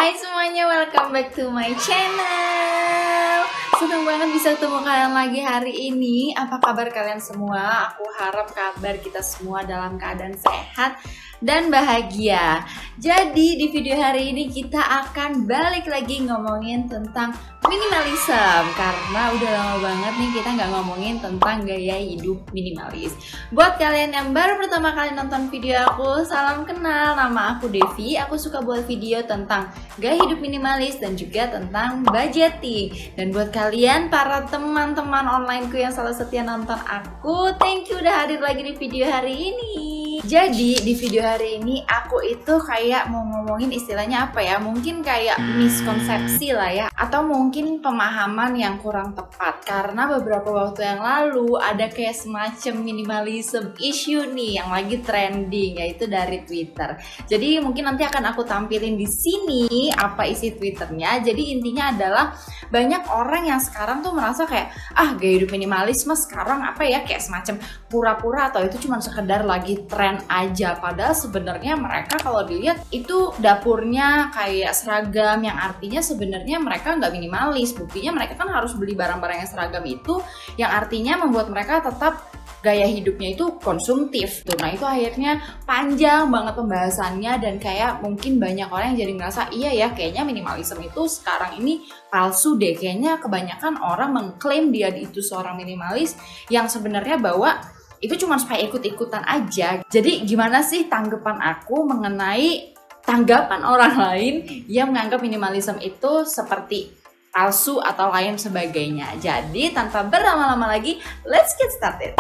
Hai semuanya, welcome back to my channel. Senang banget bisa ketemu kalian lagi hari ini. Apa kabar kalian semua? Aku harap kabar kita semua dalam keadaan sehat dan bahagia. Jadi di video hari ini kita akan balik lagi ngomongin tentang minimalism, karena udah lama banget nih kita nggak ngomongin tentang gaya hidup minimalis. Buat kalian yang baru pertama kali nonton video aku, salam kenal, nama aku Devi. Aku suka buat video tentang gaya hidup minimalis dan juga tentang budgeting. Dan buat kalian para teman-teman onlineku yang selalu setia nonton aku, thank you udah hadir lagi di video hari ini. Jadi di video hari ini aku itu kayak mau ngomongin istilahnya apa ya, mungkin kayak miskonsepsi lah ya, atau mungkin pemahaman yang kurang tepat. Karena beberapa waktu yang lalu ada kayak semacam minimalism issue nih yang lagi trending, yaitu dari Twitter. Jadi mungkin nanti akan aku tampilin di sini apa isi Twitternya. Jadi intinya adalah banyak orang yang sekarang tuh merasa kayak gaya hidup minimalisme sekarang apa ya, kayak semacam pura-pura atau itu cuma sekedar lagi tren aja. Padahal sebenarnya mereka kalau dilihat itu dapurnya kayak seragam, yang artinya sebenarnya mereka nggak minimalis. Buktinya mereka kan harus beli barang-barang yang seragam itu, yang artinya membuat mereka tetap gaya hidupnya itu konsumtif. Nah itu akhirnya panjang banget pembahasannya, dan kayak mungkin banyak orang yang jadi ngerasa iya ya, kayaknya minimalism itu sekarang ini palsu deh. Kayaknya kebanyakan orang mengklaim dia itu seorang minimalis, yang sebenarnya bahwa itu cuma supaya ikut-ikutan aja. Jadi gimana sih tanggapan aku mengenai tanggapan orang lain yang menganggap minimalism itu seperti palsu atau lain sebagainya. Jadi tanpa berlama-lama lagi, let's get started.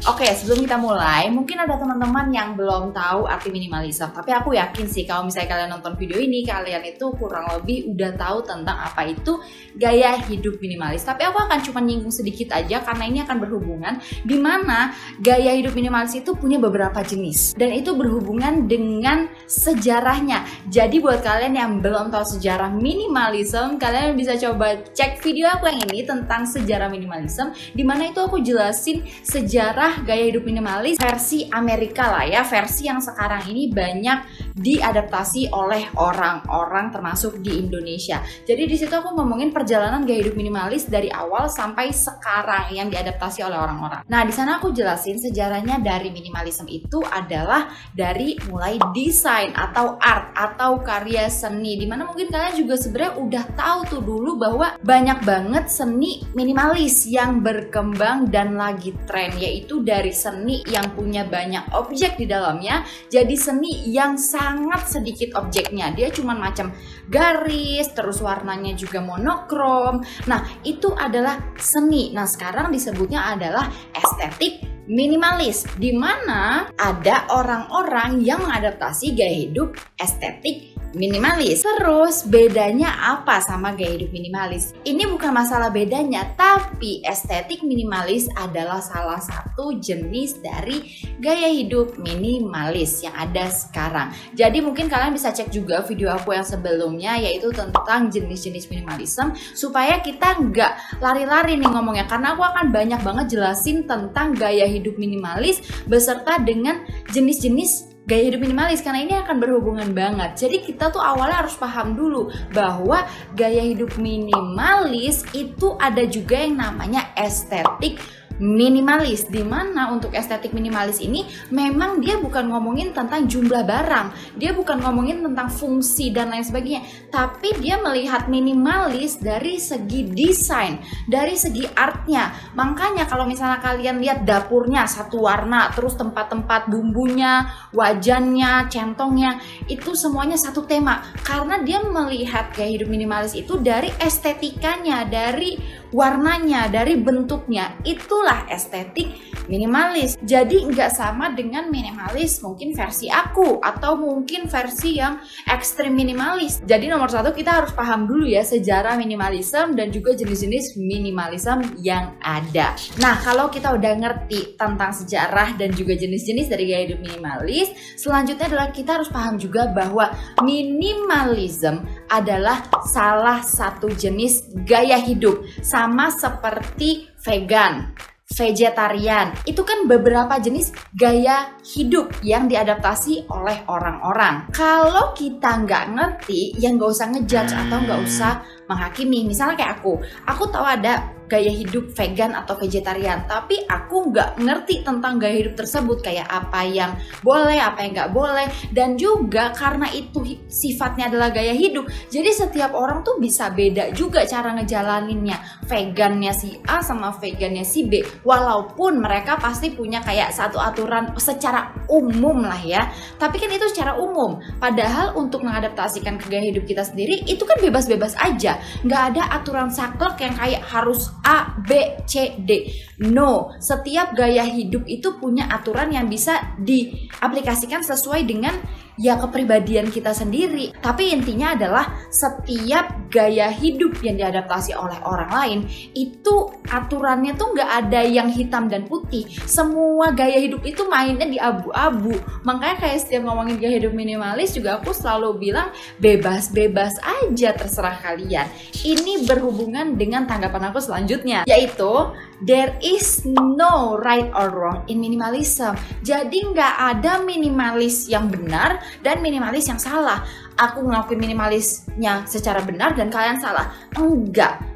Oke, sebelum kita mulai, mungkin ada teman-teman yang belum tahu arti minimalism. Tapi aku yakin sih kalau misalnya kalian nonton video ini, kalian itu kurang lebih udah tahu tentang apa itu gaya hidup minimalis. Tapi aku akan cuma nyinggung sedikit aja karena ini akan berhubungan, dimana gaya hidup minimalis itu punya beberapa jenis. Dan itu berhubungan dengan sejarahnya. Jadi buat kalian yang belum tahu sejarah minimalism, kalian bisa coba cek video aku yang ini tentang sejarah minimalism, dimana itu aku jelasin sejarah gaya hidup minimalis versi Amerika lah ya, versi yang sekarang ini banyak diadaptasi oleh orang-orang termasuk di Indonesia. Jadi di situ aku ngomongin perjalanan gaya hidup minimalis dari awal sampai sekarang yang diadaptasi oleh orang-orang. Nah, di sana aku jelasin sejarahnya dari minimalism itu adalah dari mulai desain atau art atau karya seni, dimana mungkin kalian juga sebenarnya udah tahu tuh dulu bahwa banyak banget seni minimalis yang berkembang dan lagi tren, yaitu dari seni yang punya banyak objek di dalamnya jadi seni yang sangat sedikit objeknya. Dia cuman macam garis, terus warnanya juga monokrom. Nah, itu adalah seni. Nah, sekarang disebutnya adalah estetik minimalis, di mana ada orang-orang yang mengadaptasi gaya hidup estetik minimalis. Terus bedanya apa sama gaya hidup minimalis? Ini bukan masalah bedanya, tapi estetik minimalis adalah salah satu jenis dari gaya hidup minimalis yang ada sekarang. Jadi mungkin kalian bisa cek juga video aku yang sebelumnya, yaitu tentang jenis-jenis minimalism, supaya kita nggak lari-lari nih ngomongnya, karena aku akan banyak banget jelasin tentang gaya hidup minimalis beserta dengan jenis-jenis gaya hidup minimalis, karena ini akan berhubungan banget. Jadi kita tuh awalnya harus paham dulu bahwa gaya hidup minimalis itu ada juga yang namanya estetik minimalis, dimana untuk estetik minimalis ini memang dia bukan ngomongin tentang jumlah barang, dia bukan ngomongin tentang fungsi dan lain sebagainya, tapi dia melihat minimalis dari segi desain, dari segi artnya. Makanya kalau misalnya kalian lihat dapurnya satu warna, terus tempat-tempat bumbunya, wajannya, centongnya, itu semuanya satu tema, karena dia melihat gaya hidup minimalis itu dari estetikanya, dari warnanya, dari bentuknya. Itulah estetik minimalis. Jadi nggak sama dengan minimalis mungkin versi aku, atau mungkin versi yang ekstrim minimalis. Jadi nomor satu kita harus paham dulu ya sejarah minimalism dan juga jenis-jenis minimalism yang ada. Nah, kalau kita udah ngerti tentang sejarah dan juga jenis-jenis dari gaya hidup minimalis, selanjutnya adalah kita harus paham juga bahwa minimalism adalah salah satu jenis gaya hidup, sama seperti vegan, vegetarian. Itu kan beberapa jenis gaya hidup yang diadaptasi oleh orang-orang. Kalau kita nggak ngerti, ya nggak usah ngejudge atau nggak usah menghakimi. Misalnya kayak aku tahu ada gaya hidup vegan atau vegetarian, tapi aku nggak ngerti tentang gaya hidup tersebut, kayak apa yang boleh, apa yang nggak boleh. Dan juga karena itu sifatnya adalah gaya hidup, jadi setiap orang tuh bisa beda juga cara ngejalaninnya. Vegannya si A sama vegannya si B, walaupun mereka pasti punya kayak satu aturan secara umum lah ya, tapi kan itu secara umum. Padahal untuk mengadaptasikan ke gaya hidup kita sendiri itu kan bebas-bebas aja, nggak ada aturan saklek yang kayak harus A, B, C, D. No, setiap gaya hidup itu punya aturan yang bisa diaplikasikan sesuai dengan ya kepribadian kita sendiri. Tapi intinya adalah setiap gaya hidup yang diadaptasi oleh orang lain itu aturannya tuh nggak ada yang hitam dan putih. Semua gaya hidup itu mainnya di abu-abu. Makanya kayak setiap ngomongin gaya hidup minimalis juga aku selalu bilang bebas-bebas aja, terserah kalian. Ini berhubungan dengan tanggapan aku selanjutnya, yaitu there is no right or wrong in minimalism. Jadi nggak ada minimalis yang benar dan minimalis yang salah. Aku ngelakuin minimalisnya secara benar dan kalian salah.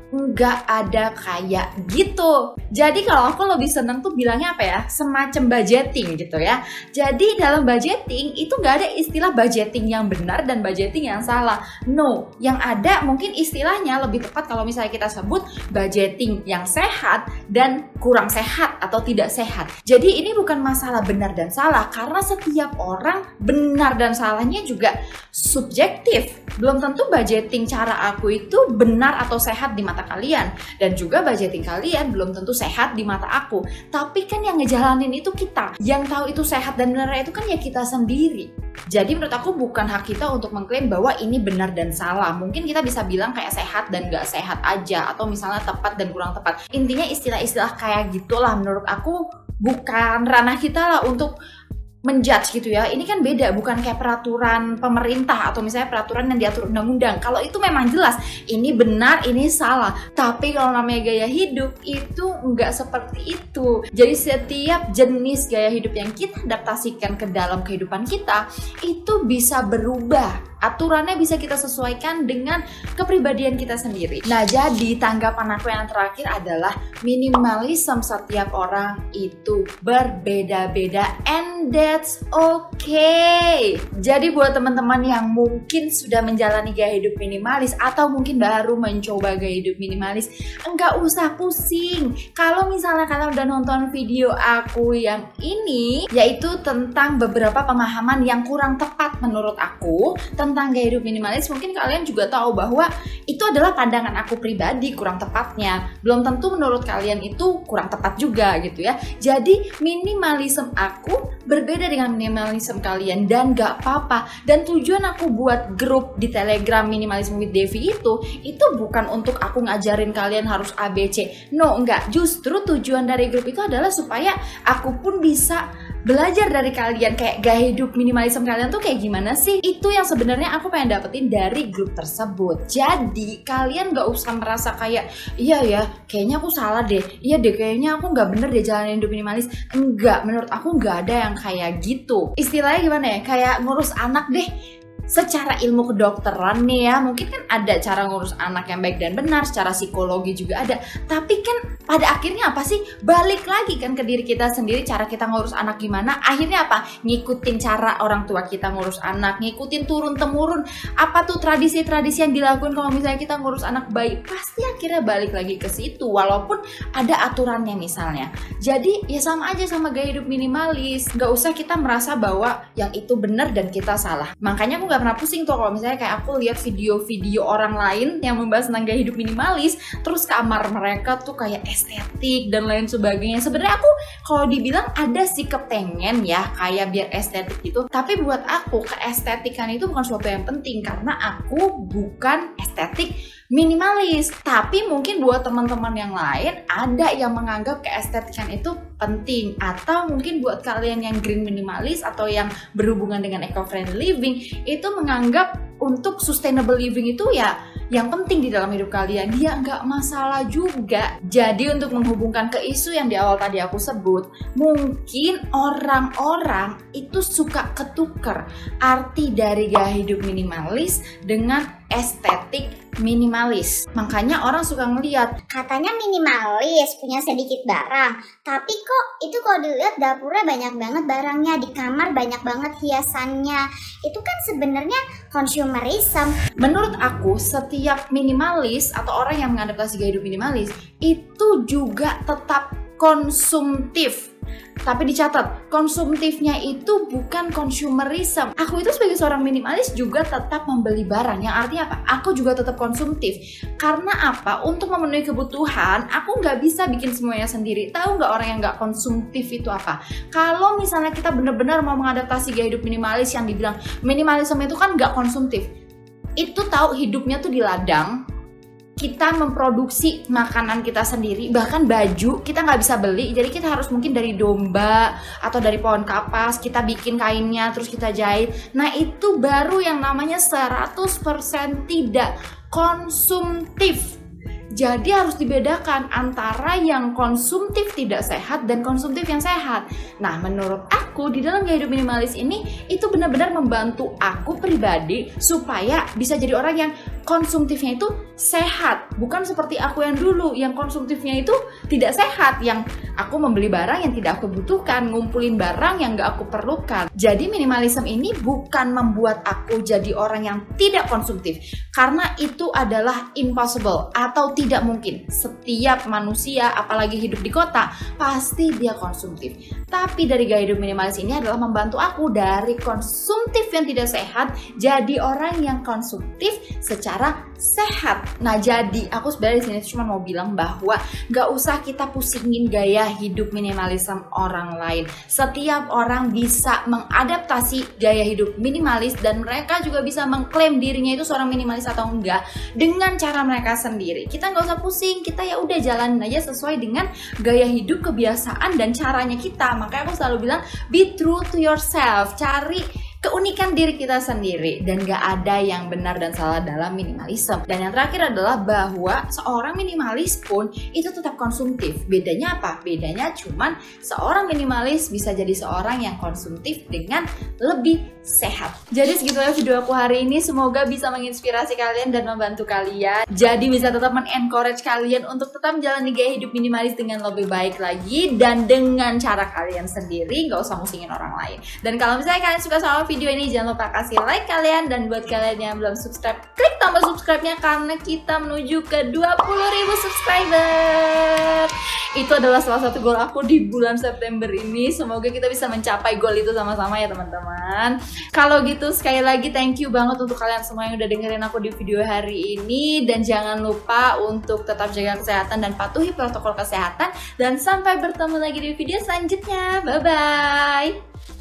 Enggak ada kayak gitu. Jadi kalau aku lebih seneng tuh bilangnya apa ya, semacam budgeting gitu ya. Jadi dalam budgeting itu nggak ada istilah budgeting yang benar dan budgeting yang salah. No, yang ada mungkin istilahnya lebih tepat kalau misalnya kita sebut budgeting yang sehat dan kurang sehat atau tidak sehat. Jadi ini bukan masalah benar dan salah, karena setiap orang benar dan salahnya juga subjektif. Belum tentu budgeting cara aku itu benar atau sehat di mata kalian, dan juga budgeting kalian belum tentu sehat di mata aku. Tapi kan yang ngejalanin itu kita, yang tahu itu sehat dan benar itu kan ya kita sendiri. Jadi menurut aku bukan hak kita untuk mengklaim bahwa ini benar dan salah. Mungkin kita bisa bilang kayak sehat dan gak sehat aja, atau misalnya tepat dan kurang tepat. Intinya istilah-istilah kayak gitulah menurut aku bukan ranah kita lah untuk menjudge gitu ya. Ini kan beda, bukan kayak peraturan pemerintah atau misalnya peraturan yang diatur undang-undang. Kalau itu memang jelas ini benar, ini salah. Tapi kalau namanya gaya hidup itu nggak seperti itu. Jadi setiap jenis gaya hidup yang kita adaptasikan ke dalam kehidupan kita itu bisa berubah. Aturannya bisa kita sesuaikan dengan kepribadian kita sendiri. Nah, jadi tanggapan aku yang terakhir adalah minimalism setiap orang itu berbeda-beda, and that's okay. Jadi buat teman-teman yang mungkin sudah menjalani gaya hidup minimalis atau mungkin baru mencoba gaya hidup minimalis, enggak usah pusing. Kalau misalnya kalian udah nonton video aku yang ini, yaitu tentang beberapa pemahaman yang kurang tepat menurut aku tentang gaya hidup minimalis, mungkin kalian juga tahu bahwa itu adalah pandangan aku pribadi kurang tepatnya. Belum tentu menurut kalian itu kurang tepat juga gitu ya. Jadi minimalism aku berbeda dengan minimalism kalian dan gak apa-apa. Dan tujuan aku buat grup di Telegram Minimalism with Devi itu bukan untuk aku ngajarin kalian harus ABC. No, enggak. Justru tujuan dari grup itu adalah supaya aku pun bisa belajar dari kalian, kayak gaya hidup minimalism kalian tuh kayak gimana sih. Itu yang sebenarnya aku pengen dapetin dari grup tersebut. Jadi kalian gak usah merasa kayak iya ya, kayaknya aku salah deh, iya deh kayaknya aku gak bener deh jalanin hidup minimalis. Enggak, menurut aku gak ada yang kayak gitu. Istilahnya gimana ya, kayak ngurus anak deh. Secara ilmu kedokteran nih ya, mungkin kan ada cara ngurus anak yang baik dan benar, secara psikologi juga ada. Tapi kan pada akhirnya apa sih? Balik lagi kan ke diri kita sendiri, cara kita ngurus anak gimana. Akhirnya apa? Ngikutin cara orang tua kita ngurus anak, ngikutin turun-temurun. Apa tuh tradisi-tradisi yang dilakukan kalau misalnya kita ngurus anak bayi, pasti akhirnya balik lagi ke situ, walaupun ada aturannya misalnya. Jadi ya sama aja sama gaya hidup minimalis. Gak usah kita merasa bahwa yang itu benar dan kita salah. Makanya aku gak pernah pusing tuh kalau misalnya kayak aku lihat video-video orang lain yang membahas tentang gaya hidup minimalis, terus kamar mereka tuh kayak estetik dan lain sebagainya. Sebenarnya aku kalau dibilang ada sih kepengen ya kayak biar estetik gitu, tapi buat aku keestetikan itu bukan sesuatu yang penting karena aku bukan estetik minimalis. Tapi mungkin buat teman-teman yang lain ada yang menganggap keestetikan itu penting, atau mungkin buat kalian yang green minimalis atau yang berhubungan dengan eco-friendly living itu menganggap untuk sustainable living itu ya yang penting di dalam hidup kalian, dia nggak masalah juga. Jadi untuk menghubungkan ke isu yang di awal tadi aku sebut, mungkin orang-orang itu suka ketuker arti dari gaya hidup minimalis dengan estetik minimalis. Makanya orang suka ngeliat, katanya minimalis, punya sedikit barang, tapi kok itu kalau dilihat dapurnya banyak banget barangnya, di kamar banyak banget hiasannya. Itu kan sebenarnya consumerism. Menurut aku, setiap minimalis atau orang yang mengadaptasi gaya hidup minimalis itu juga tetap konsumtif. Tapi dicatat, konsumtifnya itu bukan consumerism. Aku itu sebagai seorang minimalis juga tetap membeli barang. Yang artinya apa? Aku juga tetap konsumtif. Karena apa? Untuk memenuhi kebutuhan, aku nggak bisa bikin semuanya sendiri. Tahu nggak orang yang nggak konsumtif itu apa? Kalau misalnya kita benar-benar mau mengadaptasi gaya hidup minimalis yang dibilang minimalisme itu kan nggak konsumtif. Itu tahu hidupnya tuh di ladang. Kita memproduksi makanan kita sendiri, bahkan baju kita nggak bisa beli, jadi kita harus mungkin dari domba atau dari pohon kapas, kita bikin kainnya terus kita jahit. Nah itu baru yang namanya 100% tidak konsumtif. Jadi harus dibedakan antara yang konsumtif tidak sehat dan konsumtif yang sehat. Nah menurut aku di dalam gaya hidup minimalis ini itu benar-benar membantu aku pribadi supaya bisa jadi orang yang konsumtifnya itu sehat. Bukan seperti aku yang dulu yang konsumtifnya itu tidak sehat, yang aku membeli barang yang tidak aku butuhkan, ngumpulin barang yang gak aku perlukan. Jadi minimalism ini bukan membuat aku jadi orang yang tidak konsumtif, karena itu adalah impossible atau tidak mungkin. Setiap manusia, apalagi hidup di kota, pasti dia konsumtif. Tapi dari gaya hidup minimalis ini adalah membantu aku dari konsumtif yang tidak sehat jadi orang yang konsumtif secara sehat. Nah jadi aku sebenarnya di sini cuma mau bilang bahwa nggak usah kita pusingin gaya hidup minimalisme orang lain. Setiap orang bisa mengadaptasi gaya hidup minimalis dan mereka juga bisa mengklaim dirinya itu seorang minimalis atau enggak dengan cara mereka sendiri. Kita nggak usah pusing, kita ya udah jalanin aja sesuai dengan gaya hidup, kebiasaan dan caranya kita. Makanya aku selalu bilang be true to yourself, cari keunikan diri kita sendiri dan gak ada yang benar dan salah dalam minimalisme. Dan yang terakhir adalah bahwa seorang minimalis pun itu tetap konsumtif. Bedanya apa? Bedanya cuman seorang minimalis bisa jadi seorang yang konsumtif dengan lebih sehat. Jadi segitulah video aku hari ini, semoga bisa menginspirasi kalian dan membantu kalian. Jadi bisa tetap men-encourage kalian untuk tetap menjalani gaya hidup minimalis dengan lebih baik lagi dan dengan cara kalian sendiri, gak usah musingin orang lain. Dan kalau misalnya kalian suka sama video ini, jangan lupa kasih like kalian, dan buat kalian yang belum subscribe, klik tombol subscribe-nya karena kita menuju ke 20.000 subscriber. Itu adalah salah satu goal aku di bulan September ini. Semoga kita bisa mencapai goal itu sama-sama ya teman-teman. Kalau gitu sekali lagi thank you banget untuk kalian semua yang udah dengerin aku di video hari ini, dan jangan lupa untuk tetap jaga kesehatan dan patuhi protokol kesehatan, dan sampai bertemu lagi di video selanjutnya. Bye bye.